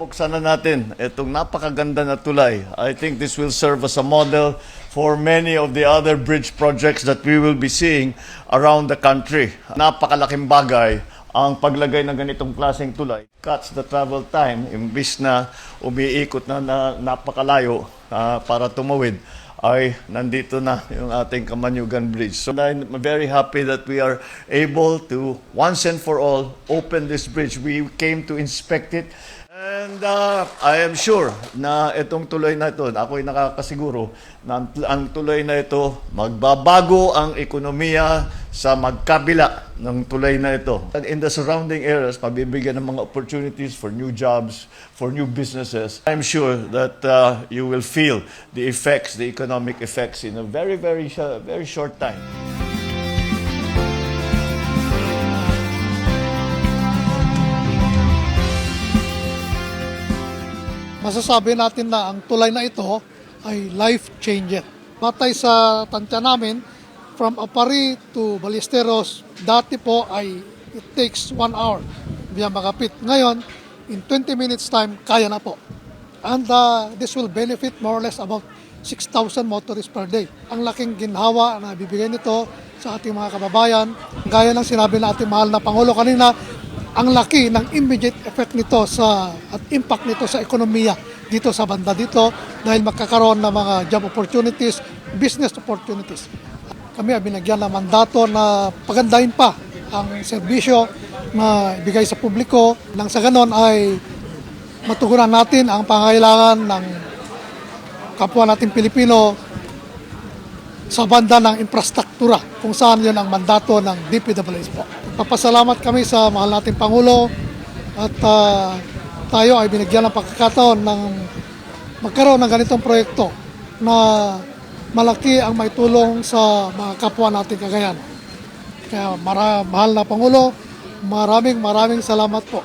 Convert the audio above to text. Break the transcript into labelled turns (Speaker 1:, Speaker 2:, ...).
Speaker 1: buksan na natin itong napakaganda na tulay. I think this will serve as a model for many of the other bridge projects that we will be seeing around the country. Napakalaking bagay ang paglagay ng ganitong klaseng tulay. Cuts the travel time, imbis na umiikot na napakalayo para tumawid, ay nandito na yung ating Kamanyugan Bridge. So I'm very happy that we are able to once and for all open this bridge. We came to inspect it. And I am sure na itong tulay na ito, ako'y nakakasiguro na ang tulay na ito, magbabago ang ekonomiya sa magkabila ng tulay na ito. And in the surrounding areas, mabibigyan ng mga opportunities for new jobs, for new businesses. I'm sure that you will feel the effects, the economic effects in a very short time.
Speaker 2: Masasabi natin na ang tulay na ito ay life-changing. Batay sa tansya namin, from Apari to Ballesteros, dati po ay it takes 1 hour via Magapit. Ngayon, in 20 minutes time, kaya na po. And this will benefit more or less about 6,000 motorists per day. Ang laking ginhawa na bibigay nito sa ating mga kababayan. Gaya ng sinabi na ating mahal na Pangulo kanina, ang laki ng immediate effect nito at impact nito sa ekonomiya dito sa banda dito dahil magkakaroon ng mga job opportunities, business opportunities. Kami ay binagyan ng mandato na pagandahin pa ang serbisyo na ibigay sa publiko nang sa ganon ay matugunan natin ang pangailangan ng kapwa nating Pilipino sa banda ng infrastruktura kung saan yun ang mandato ng DPWH po. Papasalamat kami sa mahal nating Pangulo at tayo ay binigyan ng pagkakataon ng magkaroon ng ganitong proyekto na malaki ang maitulong sa mga kapwa nating Cagayan. Kaya mahal na Pangulo, maraming salamat po.